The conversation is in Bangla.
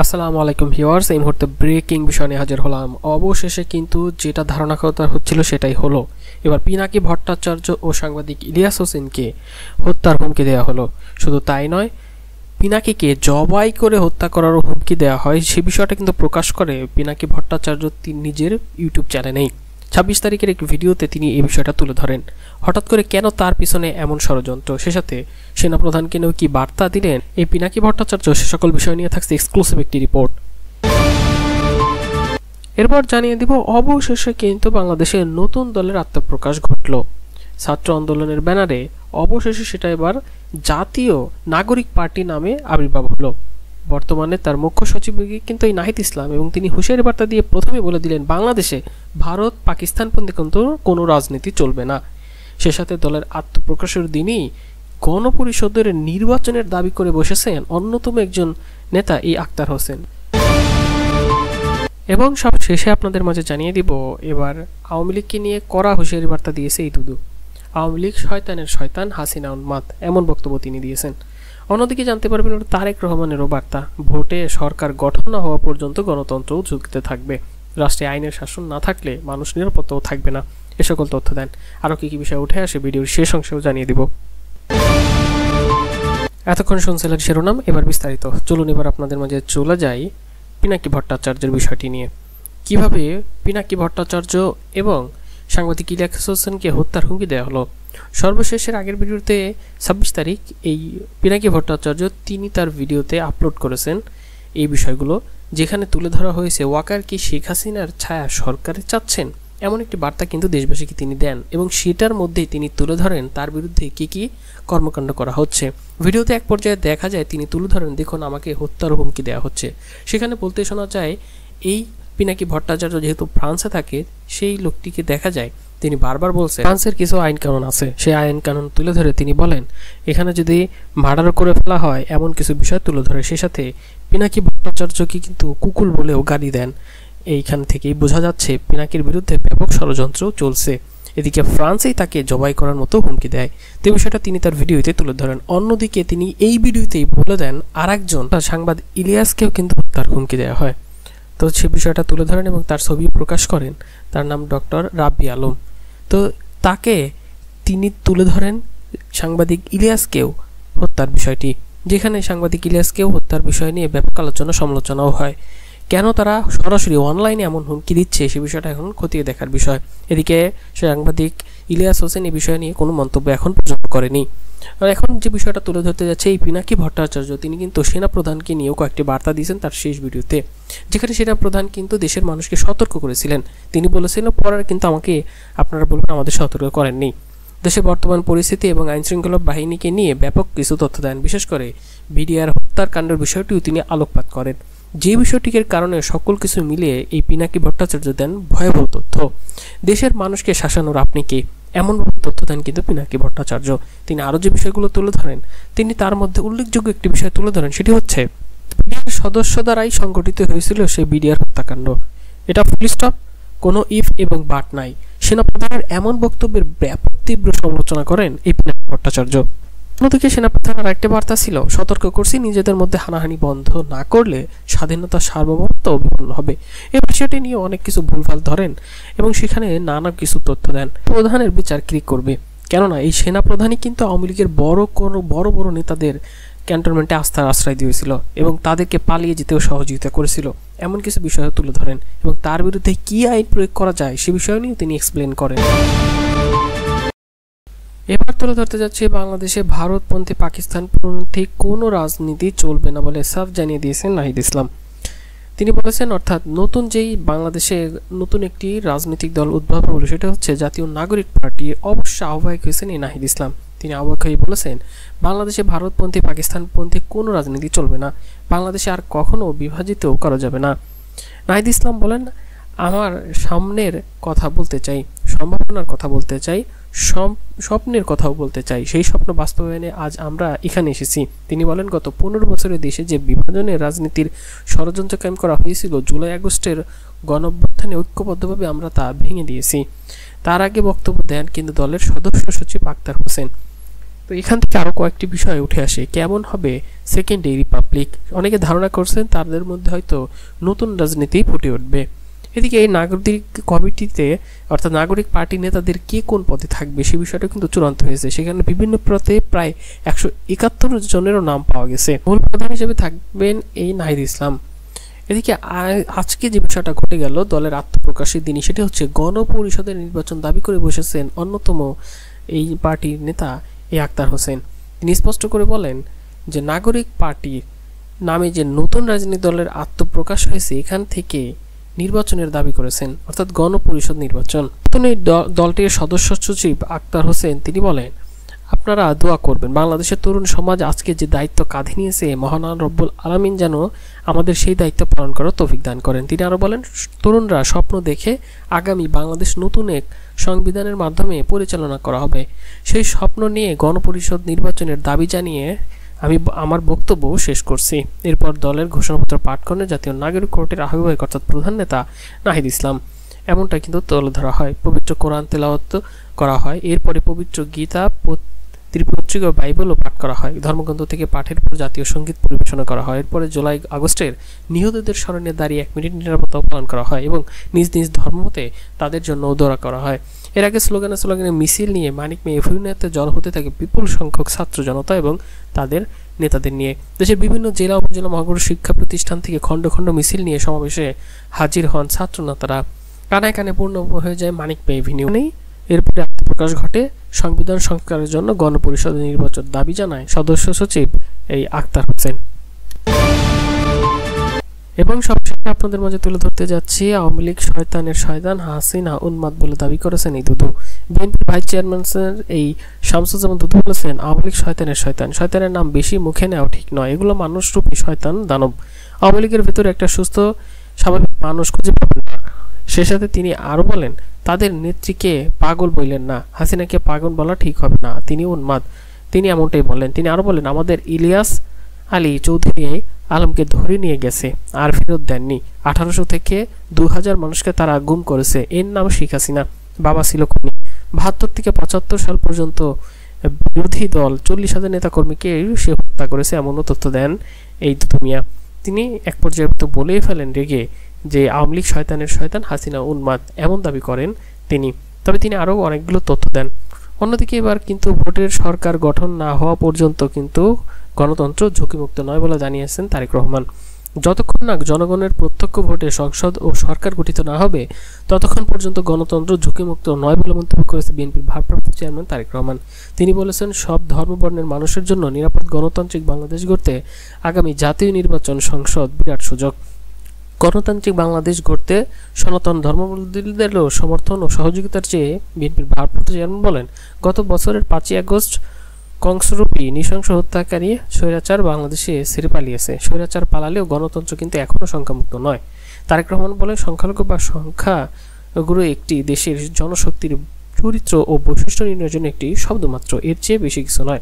আসসালামু আলাইকুম ভিউয়ার্স, এই মুহূর্তে ব্রেকিং বিষয় নিয়ে হাজির হলাম। অবশেষে কিন্তু যেটা ধারণা করা হচ্ছিল সেটাই হলো। এবার পিনাকি ভট্টাচার্য ও সাংবাদিক ইলিয়াস হোসেনকে হত্যার হুমকি দেওয়া হলো। শুধু তাই নয়, পিনাকিকে জবাই করে হত্যা করারও হুমকি দেওয়া হয়। সে বিষয়টা কিন্তু প্রকাশ করে পিনাকি ভট্টাচার্য নিজের ইউটিউব চ্যানেলেই। 26 তারিখের একটি ভিডিওতে তিনি এই বিষয়টা তুলে ধরেন। হঠাৎ করে কেন তার পিছনে এমন ষড়যন্ত্র, সে সাথে সেনাপ্রধানকে নিয়েও কি বার্তা দিলেন এই পিনাকি ভট্টাচার্য, সে সকল বিষয় নিয়ে থাকছে এক্সক্লুসিভ একটি রিপোর্ট। এরপর জানিয়ে দিব অবশেষে কিন্তু বাংলাদেশের নতুন দলের আত্মপ্রকাশ ঘটল। ছাত্র আন্দোলনের ব্যানারে অবশেষে সেটা এবার জাতীয় নাগরিক পার্টি নামে আবির্ভাব হলো। বর্তমানে তার মুখ্য সচিব কিন্তু এই নাহিদ ইসলাম, এবং তিনি হুঁশিয়ারি বার্তা দিয়ে প্রথমে বলে দিলেন বাংলাদেশে ভারত পাকিস্তানপন্থী কিন্তু কোনো রাজনীতি চলবে না। সে সাথে দলের আত্মপ্রকাশের দিনই গণপরিষদের নির্বাচনের দাবি করে বসেছেন অন্যতম একজন নেতা এই আক্তার হোসেন। এবং সব শেষে আপনাদের মাঝে জানিয়ে দিব এবার আওয়ামী লীগকে নিয়ে কড়া হুঁশিয়ারি বার্তা দিয়েছে এই দুদু। আওয়ামী লীগ শয়তানের শয়তান, হাসিনা উন্মাদ, এমন বক্তব্য তিনি দিয়েছেন। অন্যদিকে জানতে পারবেন তারেক রহমানেরও বার্তা, ভোটে সরকার গঠন না হওয়া পর্যন্ত গণতন্ত্রও ঝুঁকিতে থাকবে, রাষ্ট্রে আইনের শাসন না থাকলে মানুষ নিরাপত্তাও থাকবে না। এ সকল তথ্য দেন। আরও কি কি বিষয় উঠে আসে ভিডিওর শেষ অংশেও জানিয়ে দিব। এতক্ষণ শুনছিলেন শিরোনাম, এবার বিস্তারিত। চলুন এবার আপনাদের মাঝে চলে যাই পিনাকি ভট্টাচার্যের বিষয়টি নিয়ে। কিভাবে পিনাকি ভট্টাচার্য এবং সাংবাদিক ইলিয়াস হোসেনকে হত্যার হুমকি দেওয়া হলো। সর্বশেষের আগের ভিডিওতে 26 তারিখ এই পিনাকি ভট্টাচার্য তিনি তার ভিডিওতে আপলোড করেছেন এই বিষয়গুলো, যেখানে তুলে ধরা হয়েছে ওয়াকার কি শেখ হাসিনার ছায়া সরকারে চাচ্ছেন, এমন একটি বার্তা কিন্তু দেশবাসীকে তিনি দেন, এবং সেটার মধ্যেই তিনি তুলে ধরেন তার বিরুদ্ধে কি কি কর্মকাণ্ড করা হচ্ছে। ভিডিওতে এক পর্যায়ে দেখা যায় তিনি তুলে ধরেন, দেখুন আমাকে হত্যার হুমকি দেওয়া হচ্ছে। সেখানে বলতে শোনা যায় এই পিনাকি ভট্টাচার্য যেহেতু ফ্রান্সে থাকে, সেই লোকটিকে দেখা যায় তিনি বারবার বলছেন ফ্রান্সের কিছু আইন কানুন আছে, সেই আইন কানুন তুলে ধরে তিনি বলেন এখানে যদি মার্ডার করে ফেলা হয় এমন কিছু বিষয় তুলে ধরে। সেই সাথে পিনাকি ভট্টাচার্যকে কিন্তু কুকুল বলেও গালি দেন। এইখান থেকেই বোঝা যাচ্ছে পিনাকির বিরুদ্ধে ব্যাপক ষড়যন্ত্র চলছে। এদিকে ফ্রান্সেই তাকে জবাই করার মতো হুমকি দেয়। তো বিষয়টা তিনি তার ভিডিওতে তুলে ধরেন। অন্যদিকে তিনি এই ভিডিওতেই বলে দেন আরেকজন সাংবাদিক ইলিয়াসকেও কিন্তু হত্যার হুমকি দেওয়া হয়। তো সে বিষয়টা তুলে ধরেন এবং তার ছবি প্রকাশ করেন। তার নাম ডক্টর রাব্বি আলম। তো তাকে তিনি তুলে ধরেন সাংবাদিক ইলিয়াসকেও হত্যার বিষয়টি, যেখানে সাংবাদিক ইলিয়াসকেও হত্যার বিষয় নিয়ে ব্যাপক আলোচনা সমালোচনাও হয়। কেন তারা সরাসরি অনলাইনে এমন হুমকি দিচ্ছে সে বিষয়টা এখন খতিয়ে দেখার বিষয়। এদিকে সাংবাদিক ইলিয়াস হোসেন এই বিষয় নিয়ে কোনো মন্তব্য এখন পর্যন্ত করেনি। আর এখন যে বিষয়টা তুলে ধরতে যাচ্ছে এই পিনাকি ভট্টাচার্য, তিনি কিন্তু সেনাপ্রধানকে নিয়েও কয়েকটি বার্তা দিয়েছেন তার শেষ ভিডিওতে, যেখানে সেনাপ্রধান কিন্তু দেশের মানুষকে সতর্ক করেছিলেন। তিনি বলেছিলেন পরে কিন্তু আমাকে আপনারা বলবেন আমাদের সতর্ক করেননি। দেশের বর্তমান পরিস্থিতি এবং আইনশৃঙ্খলা বাহিনীকে নিয়ে ব্যাপক কিছু তথ্য দেন। বিশেষ করে বিডিআর হত্যার কাণ্ডের বিষয়টিও তিনি আলোকপাত করেন, যে বিষয়টির কারণে সকল কিছু মিলিয়ে এই পিনাকি ভট্টাচার্য দেন ভয়াবহ তথ্য। দেশের মানুষকে শাসানোর আপনি কে, এমনভাবে তথ্য দেন কিন্তু পিনাকি ভট্টাচার্য। তিনি আরও যে বিষয়গুলো তুলে ধরেন, তিনি তার মধ্যে উল্লেখযোগ্য একটি বিষয় তুলে ধরেন, সেটি হচ্ছে বিডিআর সদস্য দ্বারাই সংগঠিত হয়েছিল সেই বিডিআর হত্যাকাণ্ড। এটা ফুল স্টপ, কোনো ইফ এবং বাট নাই। সেনাপ্রধানের এমন বক্তব্যের ব্যাপক তীব্র সমালোচনা করেন এই পিনাকি ভট্টাচার্য। অন্যদিকে সেনাপ্রধানের আরেকটি বার্তা ছিল, সতর্ক করছি নিজেদের মধ্যে হানাহানি বন্ধ না করলে স্বাধীনতা সার্বভৌমত্ব বিপন্ন হবে। এই বিষয়টি নিয়ে অনেক কিছু ভুলভাল ধরেন এবং সেখানে নানা কিছু তথ্য দেন। প্রধানের বিচার কে করবে, কেননা এই সেনাপ্রধানই কিন্তু আওয়ামী লীগের বড় বড় নেতাদের ক্যান্টনমেন্টে আস্থার আশ্রয় দিয়েছিল এবং তাদেরকে পালিয়ে যেতেও সহযোগিতা করেছিল। এমন কিছু বিষয় তুলে ধরেন এবং তার বিরুদ্ধে কি আইন প্রয়োগ করা যায় সে বিষয় নিয়েও তিনি এক্সপ্লেন করেন। এবার তুলে ধরতে যাচ্ছে বাংলাদেশে ভারতপন্থী পাকিস্তানপন্থী কোনো রাজনীতি চলবে না বলে সাফ জানিয়ে দিয়েছেন নাহিদ ইসলাম। তিনি বলেছেন অর্থাৎ নতুন যেই বাংলাদেশে নতুন একটি রাজনৈতিক দল উদ্ভব হলো সেটা হচ্ছে জাতীয় নাগরিক পার্টি। অবশ্য আহ্বায়ক হয়েছেন এই নাহিদ ইসলাম। তিনি আহ্বায়ক হয়ে বলেছেন বাংলাদেশে ভারতপন্থী পাকিস্তানপন্থী কোনো রাজনীতি চলবে না, বাংলাদেশে আর কখনো বিভাজিতও করা যাবে না। নাহিদ ইসলাম বলেন আমার সামনের কথা বলতে চাই, সম্ভাবনার কথা বলতে চাই, স্বপ্নের কথাও বলতে চাই, সেই স্বপ্ন বাস্তবায়নে আজ আমরা এখানে এসেছি। তিনি বলেন গত 15 বছরে দেশে যে বিভাজনের রাজনীতির ষড়যন্ত্র কায়েম করা হয়েছিল, জুলাই আগস্টের গণঅভ্যুত্থানে ঐক্যবদ্ধভাবে আমরা তা ভেঙে দিয়েছি। তার আগে বক্তব্য দেন কিন্তু দলের সদস্য সচিব আক্তার হোসেন। তো এখান থেকে আরও কয়েকটি বিষয় উঠে আসে, কেমন হবে সেকেন্ড এই রিপাবলিক। অনেকে ধারণা করছেন তাদের মধ্যে হয়তো নতুন রাজনীতি ফুটে উঠবে। এদিকে এই নাগরিক কমিটিতে অর্থাৎ নাগরিক পার্টি নেতাদের কে কোন পদে থাকবে সে বিষয়টা কিন্তু চূড়ান্ত হয়েছে। সেখানে বিভিন্ন পদে প্রায় 171 জনেরও নাম পাওয়া গেছে। মূল প্রধান হিসেবে থাকবেন এই নাহিদ ইসলাম। এদিকে আজকে যে বিষয়টা ঘটে গেল দলের আত্মপ্রকাশের দিনই, সেটি হচ্ছে গণপরিষদের নির্বাচন দাবি করে বসেছেন অন্যতম এই পার্টির নেতা এ আক্তার হোসেন। তিনি স্পষ্ট করে বলেন যে নাগরিক পার্টি নামে যে নতুন রাজনৈতিক দলের আত্মপ্রকাশ হয়েছে এখান থেকে নির্বাচনের দাবি করেছেন, অর্থাৎ গণপরিষদ নির্বাচন। নতুন এই দলটির সদস্য সচিব আক্তার হোসেন তিনি বলেন, আপনারা দোয়া করবেন, বাংলাদেশের তরুণ সমাজ আজকে যে দায়িত্ব কাঁধে নিয়েছে মহান রব্বুল আলামিন যেন আমাদের সেই দায়িত্ব পালন করার তৌফিক দান করেন। তিনি আরও বলেন, তরুণরা স্বপ্ন দেখে আগামী বাংলাদেশ নতুন এক সংবিধানের মাধ্যমে পরিচালনা করা হবে। সেই স্বপ্ন নিয়ে গণপরিষদ নির্বাচনের দাবি জানিয়ে আমি আমার বক্তব্য শেষ করছি। এরপর দলের ঘোষণাপত্র পাঠ করেন জাতীয় নাগরিক কমিটির আহ্বায়ক অর্থাৎ প্রধান নেতা নাহিদ ইসলাম। এমনটা কিন্তু তুলে ধরা হয়। পবিত্র কোরআন তেলাওয়াত করা হয়, এরপরে পবিত্র গীতা, ত্রিপত্রিকা বাইবেলও পাঠ করা হয়। ধর্মগ্রন্থ থেকে পাঠের পর জাতীয় সঙ্গীত পরিবেশনা করা হয়। এরপরে জুলাই আগস্টের নিহতদের স্মরণে দাঁড়িয়ে 1 মিনিট নীরবতা পালন করা হয় এবং নিজ নিজ ধর্মমতে তাদের জন্য দোয়া করা হয়। এর আগে স্লোগানে মিছিল নিয়ে মানিক মেয়ে এভিনিউতে জড়ো হতে থাকে বিপুল সংখ্যক ছাত্র জনতা এবং তাদের নেতাদের নিয়ে। দেশের বিভিন্ন জেলা উপজেলা মহানগর শিক্ষা প্রতিষ্ঠান থেকে খণ্ড খণ্ড মিছিল নিয়ে সমাবেশে হাজির হন ছাত্র নেতারা। কানায় কানে পূর্ণ হয়ে যায় মানিক মেয়ে এভিনিউ। এরপরে আত্মপ্রকাশ ঘটে। সংবিধান সংস্কারের জন্য গণপরিষদ নির্বাচন দাবি জানায় সদস্য সচিব এই আক্তার হোসেন। এবং সবশেষে আপনাদের মাঝে তুলে ধরতে যাচ্ছি, আওয়ামী লীগ শয়তানের শয়তান, হাসিনা উন্মাদ বলে দাবি করেছেন এই দুদু। বিএনপির ভাইস চেয়ারম্যান এই শামসুজ্জামান দুদু বলেছেন, আওয়ামী লীগ শয়তানের শয়তান, শয়তানের নাম বেশি মুখে নেওয়া ঠিক নয়, এগুলো মানুষরূপী শয়তান দানব। আওয়ামী লীগের ভেতরে একটা সুস্থ স্বাভাবিক মানুষ খুঁজে পাবেন না। সে সাথে তিনি আরও বলেন, তাদের নেত্রীকে পাগল বললেন না, হাসিনাকে পাগল বলা ঠিক হবে না, তিনি উন্মাদ। তিনি এমনটাই বললেন। তিনি আরও বলেন, আমাদের ইলিয়াস আলী চৌধুরী আলমকে ধরে নিয়ে গেছে আর ফেরত দেননি। 1800 থেকে 2000 মানুষকে তারা গুম করেছে। এর নাম শেখ হাসিনা, বাবা ছিল খুনি। 72 থেকে 75 সাল পর্যন্ত বিরোধী দল 40,000 নেতাকর্মীকে সে হত্যা করেছে, এমনও তথ্য দেন এই দুদু মিয়া। তিনি এক পর্যায়ে তো বলেই ফেলেন রেগে যে আওয়ামী লীগ শয়তানের শয়তান, হাসিনা উন্মাদ, এমন দাবি করেন তিনি। তবে তিনি আরও অনেকগুলো তথ্য দেন। অন্যদিকে এবার কিন্তু ভোটের সরকার গঠন না হওয়া পর্যন্ত কিন্তু গণতন্ত্র ঝুঁকিমুক্ত নয় বলে জানিয়েছেন তারেক রহমান। যতক্ষণ না জনগণের প্রত্যক্ষ ভোটে সংসদ ও সরকার গঠিত না হবে ততক্ষণ পর্যন্ত গণতন্ত্র ঝুঁকিমুক্ত নয় বলে মন্তব্য করেছে বিএনপির ভারপ্রাপ্ত চেয়ারম্যান তারেক রহমান। তিনি বলেছেন, সব ধর্মবর্ণের মানুষের জন্য নিরাপদ গণতান্ত্রিক বাংলাদেশ গড়তে আগামী জাতীয় নির্বাচন সংসদ বিরাট সুযোগ। গণতান্ত্রিক বাংলাদেশ গড়তে সনাতন ধর্মাবলম্বীদেরও সমর্থন ও সহযোগিতার চেয়ে বিএনপির ভারপ্রাপ্ত চেয়ারম্যান বলেন, গত বছরের 5ই আগস্ট কংসরূপী নৃশংস হত্যাকারী স্বৈরাচার বাংলাদেশে ছেড়ে পালিয়েছে। স্বৈরাচার পালালেও গণতন্ত্র কিন্তু এখনও সংখ্যামুক্ত নয়। তারেক রহমান বলেন, সংখ্যালঘু বা সংখ্যাগুরু একটি দেশের জনশক্তির চরিত্র ও বৈশিষ্ট্য নির্ণয়ের জন্য একটি শব্দ মাত্র, এর চেয়ে বেশি কিছু নয়।